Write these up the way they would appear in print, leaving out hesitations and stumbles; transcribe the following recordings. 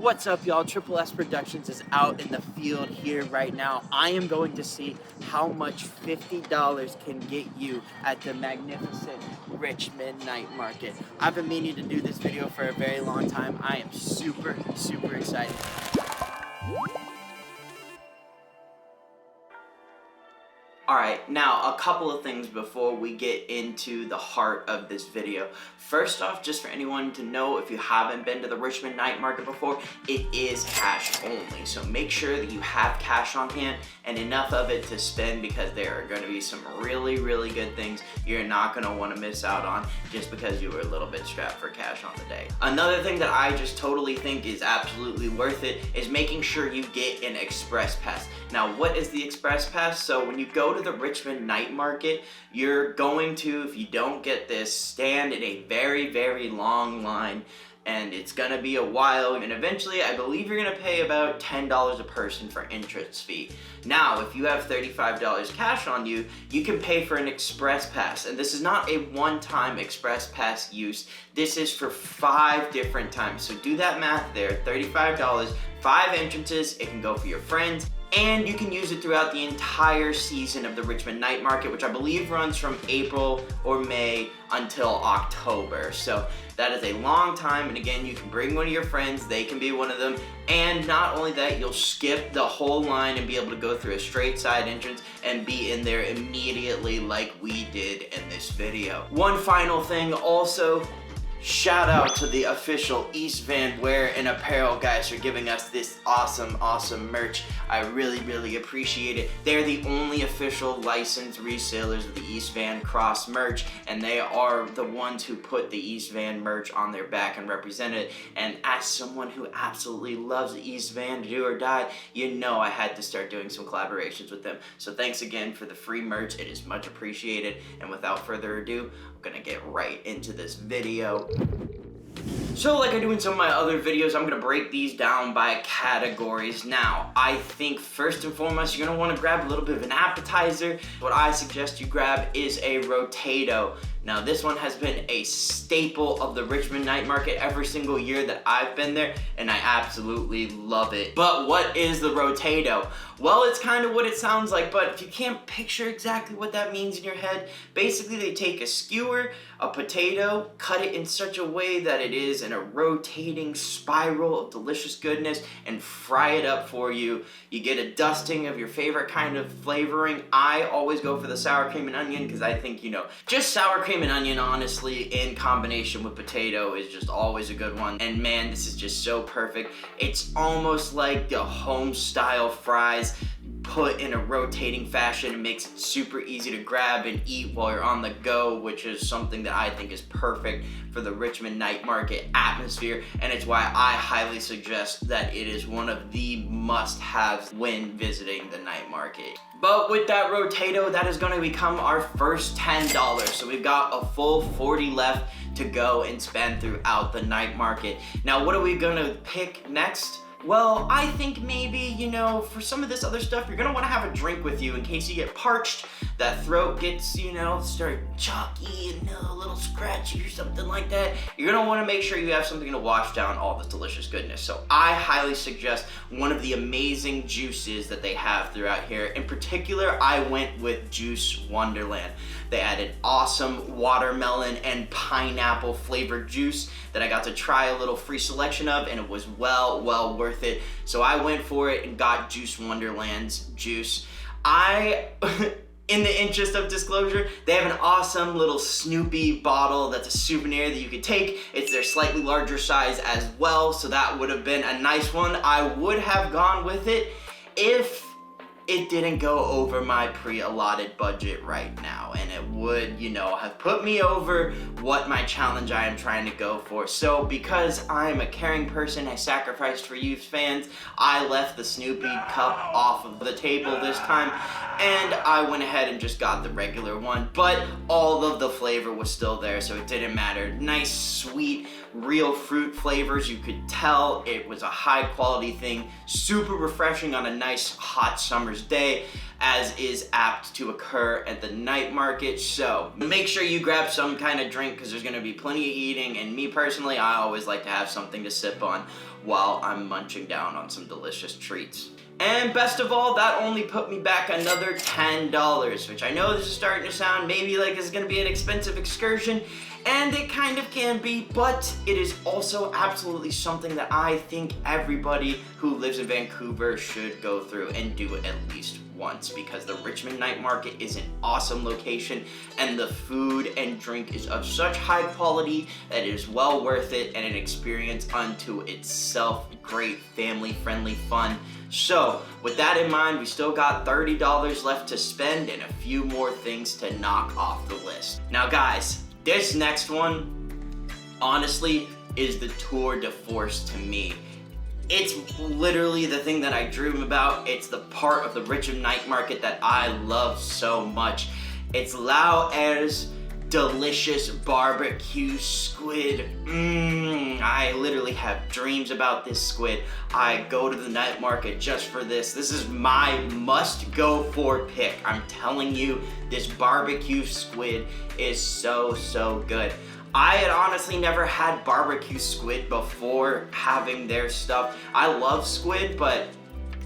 What's up, y'all? Triple S Productions is out in the field here right now. I am going to see how much $50 can get you at the magnificent Richmond Night Market. I've been meaning to do this video for a very long time. I am super excited. Alright, now a couple of things before we get into the heart of this video. First off, just for anyone to know, if you haven't been to the Richmond Night Market before, it is cash only. So make sure that you have cash on hand and enough of it to spend, because there are going to be some really good things you're not going to want to miss out on just because you were a little bit strapped for cash on the day. Another thing that I just totally think is absolutely worth it is making sure you get an express pass. Now, what is the express pass? So when you go to the Richmond Night Market, you're going to, if you don't get this, stand in a very long line, and it's gonna be a while, and eventually I believe you're gonna pay about $10 a person for entrance fee. Now, if you have $35 cash on you, you can pay for an express pass, and this is not a one-time express pass use. This is for 5 different times. So do that math there, $35, 5 entrances. It can go for your friends, and you can use it throughout the entire season of the Richmond Night Market, which I believe runs from April or May until October. So that is a long time, and again, you can bring one of your friends, they can be one of them, and not only that, you'll skip the whole line and be able to go through a straight side entrance and be in there immediately like we did in this video. One final thing also, shout out to the official East Van Wear and Apparel guys for giving us this awesome merch. I really appreciate it. They're the only official licensed resellers of the East Van Cross merch, and they are the ones who put the East Van merch on their back and represent it. And as someone who absolutely loves the East Van, do or die, you know I had to start doing some collaborations with them. So thanks again for the free merch. It is much appreciated. And without further ado, I'm gonna get right into this video. So like I do in some of my other videos, I'm gonna break these down by categories. Now, I think first and foremost, you're gonna wanna grab a little bit of an appetizer. What I suggest you grab is a Rotato. Now, this one has been a staple of the Richmond Night Market every single year that I've been there, and I absolutely love it. But what is the Rotato? Well, it's kind of what it sounds like, but if you can't picture exactly what that means in your head, basically they take a skewer, a potato, cut it in such a way that it is in a rotating spiral of delicious goodness, and fry it up for you. You get a dusting of your favorite kind of flavoring. I always go for the sour cream and onion because I think, just sour cream and onion, honestly, in combination with potato is just always a good one. And man, this is just so perfect. It's almost like the home style fries put in a rotating fashion. It makes it super easy to grab and eat while you're on the go, which is something that I think is perfect for the Richmond Night Market atmosphere, and it's why I highly suggest that it is one of the must-haves when visiting the night market. But with that Rotato, that is going to become our first $10. So we've got a full 40 left to go and spend throughout the night market. Now, what are we going to pick next? Well, I think maybe, for some of this other stuff, you're gonna wanna have a drink with you in case you get parched, that throat gets, start chalky and a little scratchy or something like that. You're gonna wanna make sure you have something to wash down all this delicious goodness. So I highly suggest one of the amazing juices that they have throughout here. In particular, I went with Juice Wonderland. They added awesome watermelon and pineapple flavored juice that I got to try a little free selection of, and it was well worth it. So I went for it and got Juice Wonderland's juice. In the interest of disclosure, they have an awesome little Snoopy bottle that's a souvenir that you could take. It's their slightly larger size as well, so that would have been a nice one. I would have gone with it if it didn't go over my pre-allotted budget right now, and it would, have put me over what my challenge I am trying to go for. So because I'm a caring person, I sacrificed for you fans, I left the Snoopy cup off of the table this time, and I went ahead and just got the regular one, but all of the flavor was still there, so it didn't matter. Nice, sweet, real fruit flavors. You could tell it was a high quality thing, super refreshing on a nice hot summer's day, as is apt to occur at the night market. So make sure you grab some kind of drink because there's going to be plenty of eating, and me personally, I always like to have something to sip on while I'm munching down on some delicious treats. And best of all, that only put me back another $10, which I know this is starting to sound maybe like it's gonna be an expensive excursion, and it kind of can be, but it is also absolutely something that I think everybody who lives in Vancouver should go through and do at least once, because the Richmond Night Market is an awesome location and the food and drink is of such high quality that it is well worth it and an experience unto itself. Great family friendly fun. So with that in mind, we still got $30 left to spend and a few more things to knock off the list. Now guys, this next one honestly is the tour de force to me. It's literally the thing that I dream about. It's the part of the Richmond Night Market that I love so much. It's Lao Air's delicious barbecue squid. I literally have dreams about this squid. I go to the night market just for this. This is my must go for pick. I'm telling you, this barbecue squid is so good. I had honestly never had barbecue squid before having their stuff. I love squid, but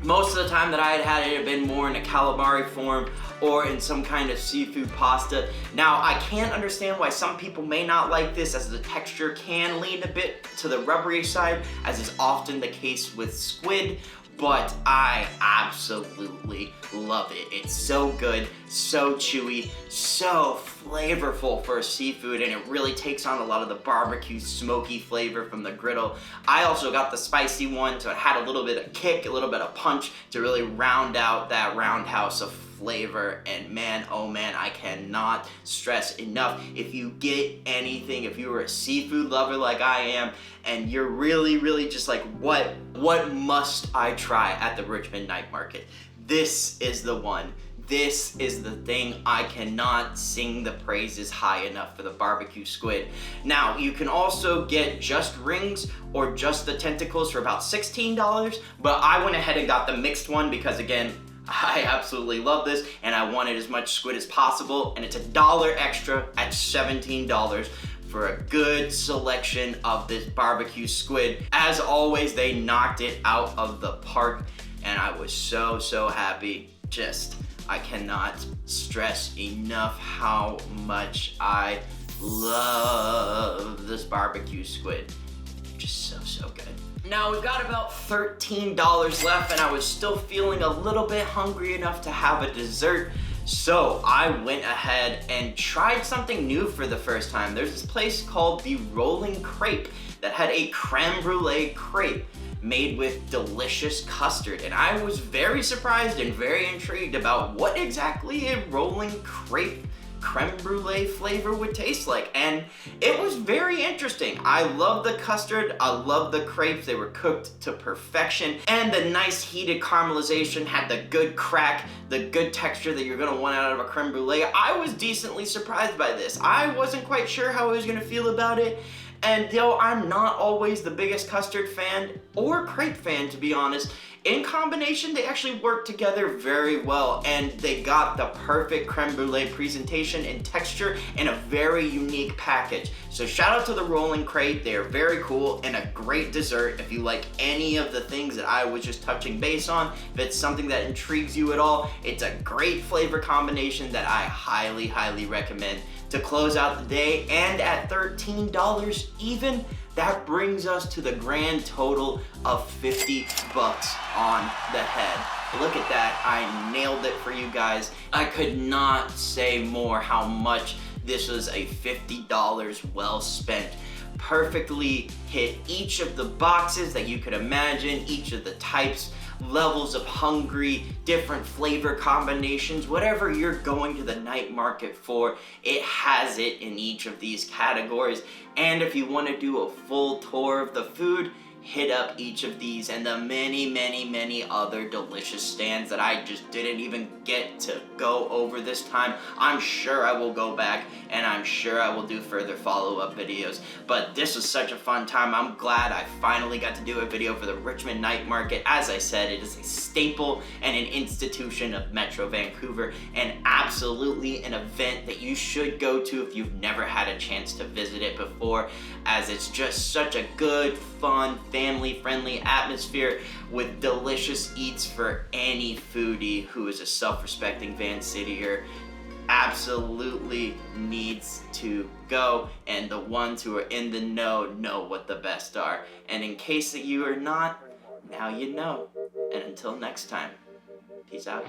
most of the time that I had it had been more in a calamari form or in some kind of seafood pasta. Now, I can understand why some people may not like this, as the texture can lean a bit to the rubbery side, as is often the case with squid, but I absolutely love it. It's so good, so chewy, so flavorful for a seafood, and it really takes on a lot of the barbecue smoky flavor from the griddle. I also got the spicy one, so it had a little bit of kick, a little bit of punch to really round out that roundhouse of flavor. And man, oh man, I cannot stress enough, if you get anything, if you are a seafood lover like I am, and you're really just like, what must I try at the Richmond Night Market? This is the one. This is the thing. I cannot sing the praises high enough for the barbecue squid. Now, you can also get just rings or just the tentacles for about $16, but I went ahead and got the mixed one because, again, I absolutely love this and I wanted as much squid as possible, and it's $1 extra at $17 for a good selection of this barbecue squid. As always, they knocked it out of the park and I was so happy. I cannot stress enough how much I love this barbecue squid. Just so good. Now we've got about $13 left and I was still feeling a little bit hungry enough to have a dessert. So I went ahead and tried something new for the first time. There's this place called the Rolling Crepe that had a creme brulee crepe made with delicious custard, and I was very surprised and very intrigued about what exactly a rolling crepe creme brulee flavor would taste like, and it was very interesting. I love the custard, I love the crepes, they were cooked to perfection, and the nice heated caramelization had the good crack, the good texture that you're gonna want out of a creme brulee. I was decently surprised by this. I wasn't quite sure how I was gonna feel about it, and though I'm not always the biggest custard fan or crepe fan, to be honest, in combination, they actually work together very well, and they got the perfect creme brulee presentation and texture in a very unique package. So shout out to the Rolling Crepe. They are very cool and a great dessert if you like any of the things that I was just touching base on. If it's something that intrigues you at all, it's a great flavor combination that I highly recommend to close out the day. And at $13 even, that brings us to the grand total of 50 bucks on the head. Look at that, I nailed it for you guys. I could not say more how much this was a $50 well spent. Perfectly hit each of the boxes that you could imagine, each of the types, levels of hungry, different flavor combinations, whatever you're going to the night market for, it has it in each of these categories. And if you want to do a full tour of the food, hit up each of these and the many other delicious stands that I just didn't even get to go over this time. I'm sure I will go back and I'm sure I will do further follow-up videos, but this was such a fun time. I'm glad I finally got to do a video for the Richmond Night Market. As I said, it is a staple and an institution of Metro Vancouver, and absolutely an event that you should go to if you've never had a chance to visit it before, as it's just such a good, fun, family-friendly atmosphere with delicious eats for any foodie who is a self-respecting Van Cityer. Absolutely needs to go, and the ones who are in the know what the best are. And in case that you are not, now you know. And until next time, peace out.